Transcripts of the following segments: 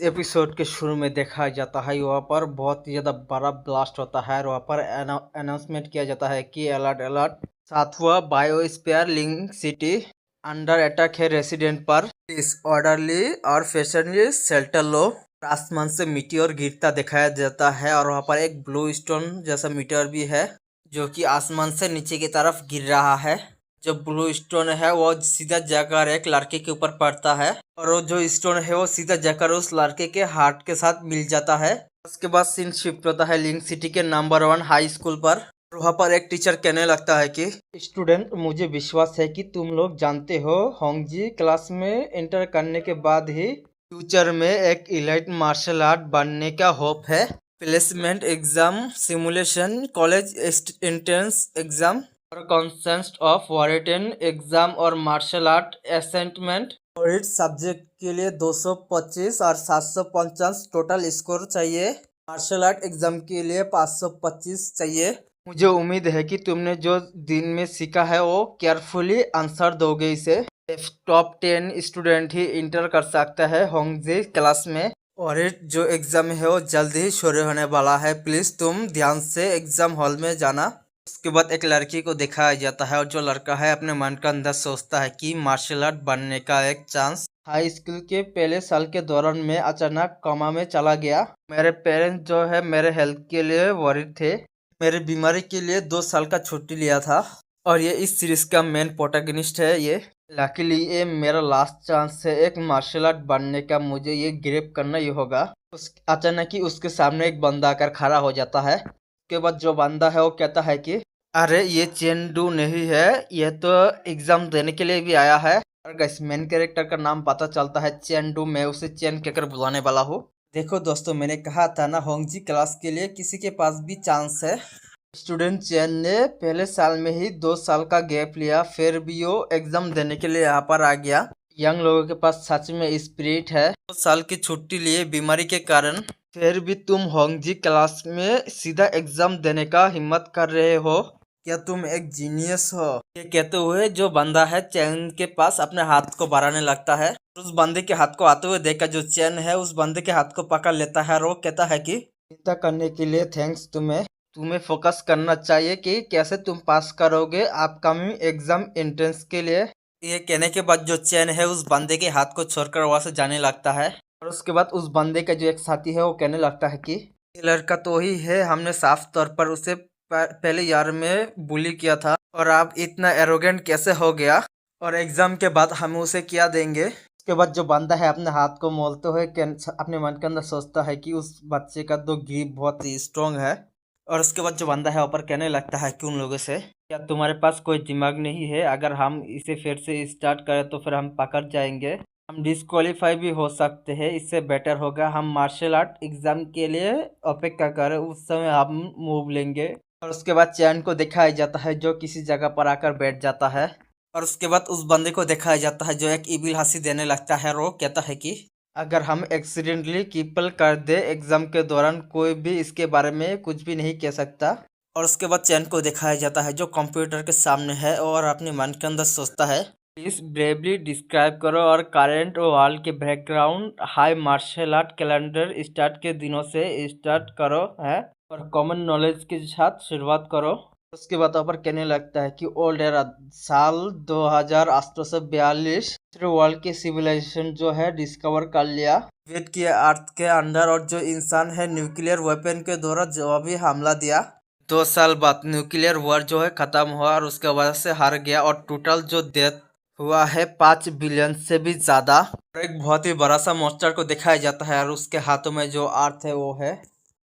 Episode के शुरू में देखा जाता है वहाँ पर बहुत ही ज़्यादा बड़ा ब्लास्ट होता है और वहाँ पर अनाउंसमेंट किया जाता है कि अलर्ट अलर्ट, सातवां biosphere link city under attack है। रेसिडेंट पर इस ऑर्डरली और फैशनली शेल्टर लो। आसमान से मीटियोर गिरता दिखाया जाता है और वहाँ पर एक ब्लू स्टोन जैसा मीटियोर भी है जो कि आसमान से नीचे की तरफ गिर रहा है। जो ब्लू स्टोन है वो सीधा जाकर एक लड़के के ऊपर पड़ता है और वो जो स्टोन है वो सीधा जाकर उस लड़के के हार्ट के साथ मिल जाता है। उसके बाद सीन शिफ्ट होता है लिंक सिटी के नंबर 1 हाई स्कूल पर। वहाँ पर एक टीचर कहने लगता है कि स्टूडेंट, मुझे विश्वास है कि तुम लोग जानते हो होंगजी क्लास में एंटर करने के बाद ही फ्यूचर में एक इलाइट मार्शल आर्ट बनने का होप है। Placement exam, simulation, college entrance exam और कॉन्सेंस्ट ऑफ वॉरिटन एग्जाम और मार्शल आर्ट असेसमेंट और इस सब्जेक्ट के लिए 225 और 750 टोटल स्कोर चाहिए। मार्शल आर्ट एग्जाम के लिए 525 चाहिए। मुझे उम्मीद है कि तुमने जो दिन में सीखा है वो केयरफुली आंसर दोगे इसे। टॉप 10 स्टूडेंट ही इंटर कर सकता है होंगजी क्लास में और जो एग्जाम है वो जल्द ही शुरू होने वाला है। प्लीज तुम ध्यान से एग्जाम हॉल में जाना। उसके बाद एक लड़की को दिखाया जाता है और जो लड़का है अपने मन के अंदर सोचता है कि मार्शल आर्ट बनने का एक चांस। हाई स्कूल के पहले साल के दौरान मैं अचानक कोमा में चला गया। मेरे पेरेंट्स जो है मेरे हेल्थ के लिए वरीड थे। मेरी बीमारी के लिए 2 साल का छुट्टी लिया था और ये इस सीरीज का मेन प्रोटैगनिस्ट है। ये लकीली ये मेरा लास्ट चांस है एक मार्शल आर्ट बनने का। मुझे ये ग्रैब करना ही होगा। अचानक ही उसके सामने एक बंदा आकर खड़ा हो जाता है। उसके बाद जो बंदा है वो कहता है कि अरे ये चेंडू नहीं है, ये तो एग्जाम देने के लिए भी आया है। और गाइस मेन कैरेक्टर का नाम पता चलता है चेंडू। मैं उसे चेन कहकर बुलाने वाला हूँ। देखो दोस्तों, मैंने कहा था ना होंगजी क्लास के लिए किसी के पास भी चांस है। स्टूडेंट चेन ने पहले साल में ही 2 साल का गैप लिया, फिर भी वो एग्जाम देने के लिए यहाँ पर आ गया। यंग लोगों के पास सच में स्पिरिट है। 2 साल की छुट्टी लिए बीमारी के कारण, फिर भी तुम होंगजी क्लास में सीधा एग्जाम देने का हिम्मत कर रहे हो। क्या तुम एक जीनियस हो? ये कहते हुए जो बंदा है चैन के पास अपने हाथ को बढ़ाने लगता है। उस बंदे के हाथ को आते हुए देखकर जो चैन है उस बंदे के हाथ को पकड़ लेता है और वो कहता है कि चिंता करने के लिए थैंक्स। तुम्हें फोकस करना चाहिए कि कैसे तुम पास करोगे अपकमिंग एग्जाम एंट्रेंस के लिए। ये कहने के बाद जो चैन है उस बंदे के हाथ को छोड़कर वहां से जाने लगता है और उसके बाद उस बंदे का जो एक साथी है वो कहने लगता है कि ये लड़का तो ही है, हमने साफ तौर पर उसे पहले यार में बुली किया था और अब इतना एरोगेंट कैसे हो गया और एग्जाम के बाद हम उसे क्या देंगे। उसके बाद जो बंदा है अपने हाथ को मोलते हुए अपने मन के अंदर सोचता है कि उस बच्चे का तो ग्रिप बहुत ही स्ट्रांग है। और उसके बाद जो बंदा है ऊपर कहने लगता है कि उन लोगों से, क्या तुम्हारे पास कोई दिमाग नहीं है? अगर हम इसे फिर से स्टार्ट करें तो फिर हम पकड़ जाएंगे, हम डिस्क्वालीफाई भी हो सकते हैं। इससे बेटर होगा हम मार्शल आर्ट एग्जाम के लिए अपेक्षा करें, उस समय हम मूव लेंगे। और उसके बाद चैन को दिखाया जाता है जो किसी जगह पर आकर बैठ जाता है और उसके बाद उस बंदे को दिखाया जाता है जो एक इबिल हंसी देने लगता है। वो कहता है कि अगर हम एक्सीडेंटली किपल कर दे एग्जाम के दौरान, कोई भी इसके बारे में कुछ भी नहीं कह सकता। और उसके बाद चैन को दिखाया जाता है जो कंप्यूटर के सामने है और अपने मन के अंदर सोचता है, प्लीज ब्रेवली डिस्क्राइब करो और करंट वॉल के background high martial art calendar start के दिनों से स्टार्ट करो है और कॉमन नॉलेज के साथ शुरुआत करो। उसके बाद ऊपर कहने लगता है कि ओल्ड एरा साल 2842 वर्ल्ड के सिविलाइजेशन जो है डिस्कवर कर लिया वेट किया अर्थ के अंदर और जो इंसान है न्यूक्लियर वेपन के द्वारा जवाबी हमला दिया। 2 साल बाद न्यूक्लियर वॉर जो है खत्म हुआ और उसके वजह से हार गया और टोटल जो डेथ हुआ है 5 बिलियन से भी ज्यादा। और एक बहुत ही बड़ा सा मॉन्स्टर को दिखाया जाता है और उसके हाथों में जो अर्थ है वो है।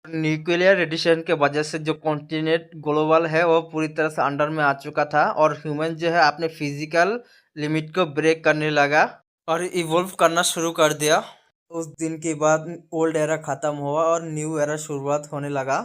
न्यूक्लियर रेडिएशन के वजह से जो कॉन्टिनेंट ग्लोबल है वो पूरी तरह से अंडर में आ चुका था और ह्यूमन जो है अपने फिजिकल लिमिट को ब्रेक करने लगा और इवोल्व करना शुरू कर दिया। उस दिन के बाद ओल्ड एरा खत्म हुआ और न्यू एरा शुरुआत होने लगा।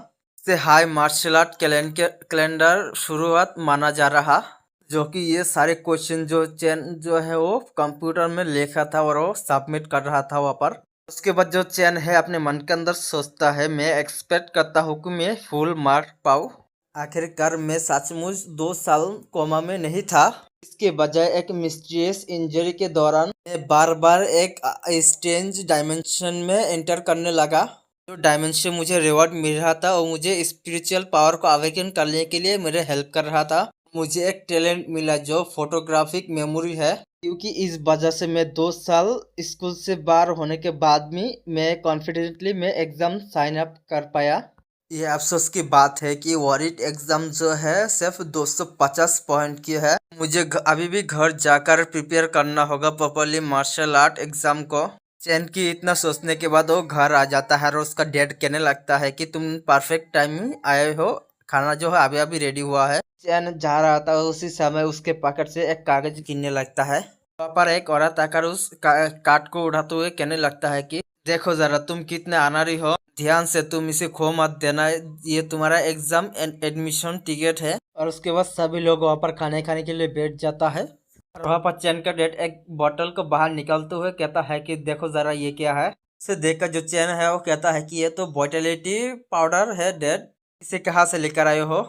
से हाई मार्शल आर्ट कैलेंडर शुरुआत माना जा रहा, जो कि ये सारे क्वेश्चन जो चैन जो है वो कंप्यूटर में लिखा था और वो सबमिट कर रहा था वहाँ पर। उसके बाद जो चैन है अपने मन के अंदर सोचता है, मैं एक्सपेक्ट करता हूँ कि मैं फुल मार्क पाऊँ। आखिरकार मैं सचमुच 2 साल कोमा में नहीं था। इसके बजाय एक मिस्टीरियस इंजरी के दौरान मैं बार बार एक स्ट्रेंज डायमेंशन में एंटर करने लगा। जो डायमेंशन मुझे रिवॉर्ड मिल रहा था और मुझे स्पिरिचुअल पावर को अवेकन करने के लिए मेरे हेल्प कर रहा था। मुझे एक टैलेंट मिला जो फोटोग्राफिक मेमोरी है, क्योंकि इस वजह से मैं 2 साल स्कूल से बाहर होने के बाद भी मैं कॉन्फिडेंटली मैं एग्जाम साइन अप कर पाया। ये अफसोस की बात है कि वॉरिट एग्जाम जो है सिर्फ 250 पॉइंट की है। मुझे अभी भी घर जाकर प्रिपेयर करना होगा प्रॉपरली मार्शल आर्ट एग्जाम को। चैन की इतना सोचने के बाद वो घर आ जाता है और उसका डैड कहने लगता है कि तुम परफेक्ट टाइम में आए हो, खाना जो है अभी अभी रेडी हुआ है। चैन जा रहा था, उसी समय उसके पॉकेट से एक कागज गिरने लगता है। वहाँ पर एक औरत आकर उस कार्ड को उठाते हुए कहने लगता है कि देखो जरा तुम कितने अनाड़ी हो, ध्यान से तुम इसे खो मत देना, ये तुम्हारा एग्जाम एडमिशन टिकट है। और उसके बाद सभी लोग वहाँ पर खाने खाने के लिए बैठ जाता है। और वहाँ पर चैन का डैड एक बोतल को बाहर निकालते हुए कहता है कि देखो जरा ये क्या है। उसे देखकर जो चैन है वो कहता है कि ये तो वाइटलिटी पाउडर है डैड, इसे कहाँ से लेकर आए हो।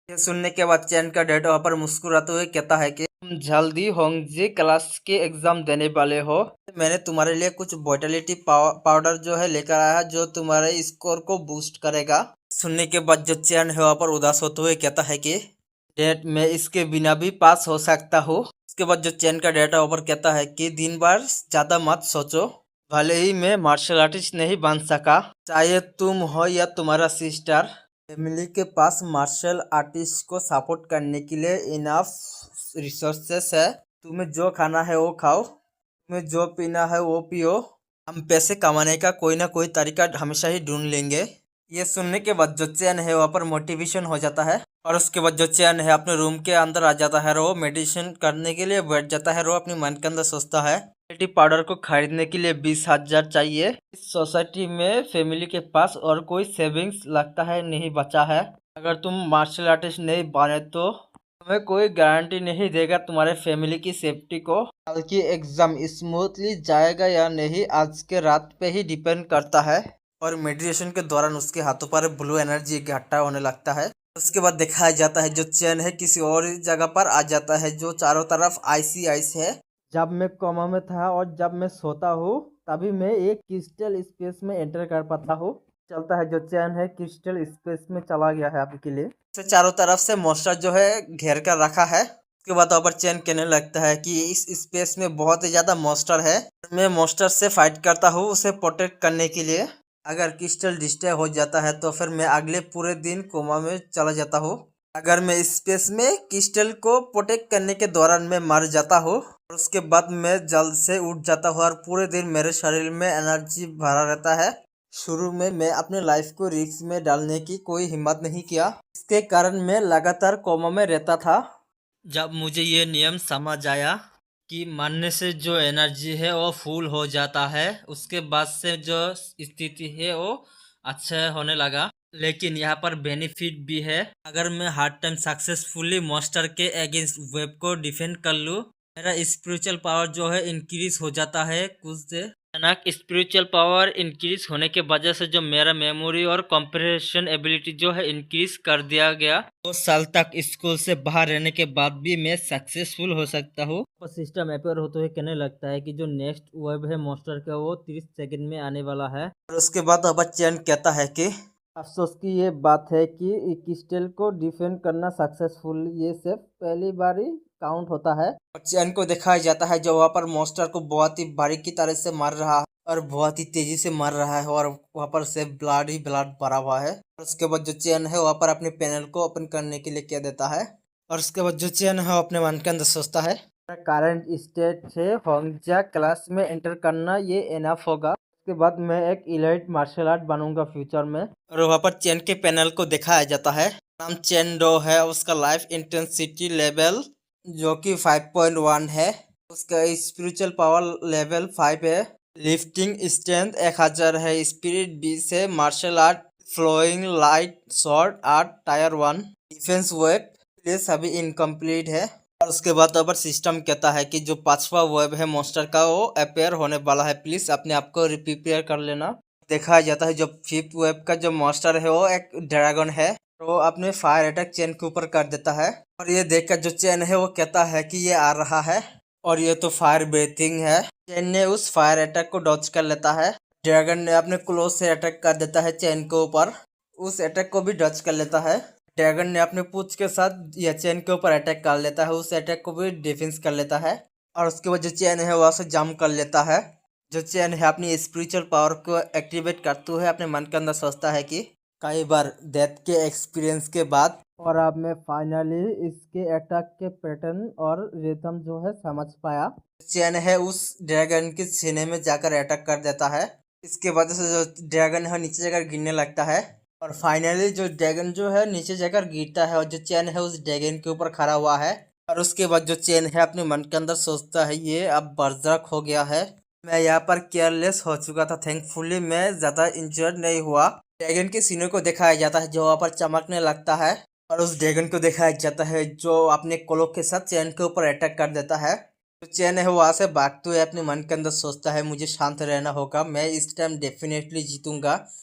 ये सुनने के बाद चैन का डैड वहाँ पर मुस्कुराते हुए कहता है कि तुम जल्दी होंगजी क्लास के एग्जाम देने वाले हो, मैंने तुम्हारे लिए कुछ वाइटलिटी पाउडर जो है लेकर आया जो तुम्हारे स्कोर को बूस्ट करेगा। सुनने के बाद जो चैन है वहाँ पर उदास होते हुए कहता है कि डैड मैं इसके बिना भी पास हो सकता हूँ। उसके बाद जो चैन का डैड वहाँ पर कहता है कि दिन भर ज्यादा मत सोचो, भले ही मैं मार्शल आर्टिस्ट नहीं बन सका, चाहे तुम हो या तुम्हारा सिस्टर, फैमिली के पास मार्शल आर्टिस्ट को सपोर्ट करने के लिए इनफ रिसोर्सेस है। तुम्हें जो खाना है वो खाओ, तुम्हें जो पीना है वो पियो, हम पैसे कमाने का कोई ना कोई तरीका हमेशा ही ढूंढ लेंगे। ये सुनने के बाद जो चैन है वहाँ पर मोटिवेशन हो जाता है और उसके बाद जो चैन है अपने रूम के अंदर आ जाता है और वो मेडिटेशन करने के लिए बैठ जाता है और वो अपने मन के अंदर सोचता है वाइटलिटी पाउडर को खरीदने के लिए 20,000 चाहिए। इस सोसाइटी में फैमिली के पास और कोई सेविंग्स लगता है नहीं बचा है। अगर तुम मार्शल आर्टिस्ट नहीं बने तो तुम्हें कोई गारंटी नहीं देगा तुम्हारे फैमिली की सेफ्टी को। कल की एग्जाम स्मूथली जाएगा या नहीं आज के रात पे ही डिपेंड करता है। और मेडिटेशन के दौरान उसके हाथों पर ब्लू एनर्जी इकट्ठा होने लगता है। उसके बाद दिखाया जाता है जो चैन है किसी और जगह पर आ जाता है जो चारों तरफ आइसी आइस है। जब मैं कोमा में था और जब मैं सोता हूँ तभी मैं एक क्रिस्टल स्पेस में एंटर कर पाता हूँ। चलता है जो चैन है क्रिस्टल स्पेस में चला गया है अभी के लिए। चारों तरफ से मॉन्स्टर जो है घेर कर रखा है। उसके बाद वहाँ पर चैन कहने लगता है कि इस स्पेस में बहुत ही ज्यादा मॉन्स्टर है, मैं मॉन्स्टर से फाइट करता हूँ उसे प्रोटेक्ट करने के लिए। अगर क्रिस्टल डिस्ट्रॉय हो जाता है तो फिर मैं अगले पूरे दिन कोमा में चला जाता हूँ। अगर मैं स्पेस में क्रिस्टल को प्रोटेक्ट करने के दौरान मैं मर जाता हूँ और उसके बाद मैं जल्द से उठ जाता हूँ और पूरे दिन मेरे शरीर में एनर्जी भरा रहता है। शुरू में मैं अपने लाइफ को रिस्क में डालने की कोई हिम्मत नहीं किया, इसके कारण मैं लगातार कोमा में रहता था। जब मुझे ये नियम समझ आया कि मरने से जो एनर्जी है वो फुल हो जाता है, उसके बाद से जो स्थिति है वो अच्छा होने लगा। लेकिन यहाँ पर बेनिफिट भी है, अगर मैं हर टाइम सक्सेसफुली मॉन्स्टर के अगेंस्ट वेब को डिफेंड कर लूँ, मेरा स्पिरिचुअल पावर जो है इंक्रीज हो जाता है। कुछ देर अचानक स्पिरिचुअल पावर इंक्रीज होने के वजह से जो मेरा मेमोरी और कंप्रेशन एबिलिटी जो है इंक्रीज कर दिया गया। 2 साल तक स्कूल से बाहर रहने के बाद भी मैं सक्सेसफुल हो सकता हूँ। सिस्टम अपेयर होते हुए कहने लगता है कि जो नेक्स्ट वेब है मॉन्स्टर का वो 30 सेकंड में आने वाला है। और उसके बाद अब चैन कहता है कि अफसोस की ये बात है कि क्रिस्टल को डिफेंड करना सक्सेसफुल ये सिर्फ पहली बार ही काउंट होता है। और चैन को दिखाया जाता है जो वहाँ पर मॉन्स्टर को बहुत ही बारीकी तरह से मार रहा है और बहुत ही तेजी से मार रहा है और वहाँ पर से ब्लड ही ब्लड भरा हुआ है। और उसके बाद जो चैन है वहाँ पर अपने पैनल को ओपन करने के लिए कह देता है और उसके बाद जो चैन है अपने मन के अंदर सोचता है करंट स्टेट से होंगजा क्लास में एंटर करना ये इनफ होगा, उसके बाद मैं एक इलाइट मार्शल आर्ट बनूंगा फ्यूचर में। और वहाँ पर चैन के पैनल को दिखाया जाता है, नाम चैन डो है, उसका लाइफ इंटेंसिटी लेवल जो कि 5.1 है, उसका स्पिरिचुअल पावर लेवल 5 है, लिफ्टिंग स्ट्रेंथ 1000 है, स्पिरिट 20 है, martial art flowing light short art tier 1, defence web ये सभी इनकम्प्लीट है। और उसके बाद अब सिस्टम कहता है कि जो 5वां वेब है मॉन्स्टर का वो अपेयर होने वाला है, प्लीज अपने आप को प्रिपेयर कर लेना। देखा जाता है जो 5th वेब का जो मॉन्स्टर है वो एक ड्रैगन है। तो अपने फायर अटैक चेन के ऊपर कर देता है। और ये देखकर जो चेन है वो कहता है कि ये आ रहा है, और ये तो फायर ब्रीथिंग है। चेन ने उस फायर अटैक को डॉच कर लेता है। ड्रैगन ने अपने क्लोज से अटैक कर देता है चेन के ऊपर, उस अटैक को भी डॉच कर लेता है। ड्रैगन ने अपने पूंछ के साथ यह चेन के ऊपर अटैक कर लेता है, उस अटैक को भी डिफेंस कर लेता है। और उसके बाद जो चेन है वहाँ से जंप कर लेता है। जो चेन है अपनी स्पिरिचुअल पावर को एक्टिवेट करते हुए अपने मन के अंदर सोचता है कि कई बार डेथ के एक्सपीरियंस के बाद और अब मैं फाइनली इसके अटैक के पैटर्न और रिदम जो है समझ पाया। चेन है उस ड्रैगन के सीने में जाकर अटैक कर देता है। इसके वजह से जो ड्रैगन है नीचे जाकर गिरने लगता है, और फाइनली जो ड्रैगन जो है नीचे जाकर गिरता है, और जो चेन है उस ड्रैगन के ऊपर खड़ा हुआ है। और उसके बाद जो चेन है अपने मन के अंदर सोचता है ये अब बर्जरक हो गया है, मैं यहाँ पर केयरलेस हो चुका था, थैंकफुली मैं ज्यादा इंजर्ड नहीं हुआ। ड्रैगन के सीने को दिखाया जाता है जो वहाँ पर चमकने लगता है, और उस ड्रैगन को दिखाया जाता है जो अपने क्लोक के साथ चेन के ऊपर अटैक कर देता है। तो चेन है वहां से भागते हुए अपने मन के अंदर सोचता है मुझे शांत रहना होगा, मैं इस टाइम डेफिनेटली जीतूंगा।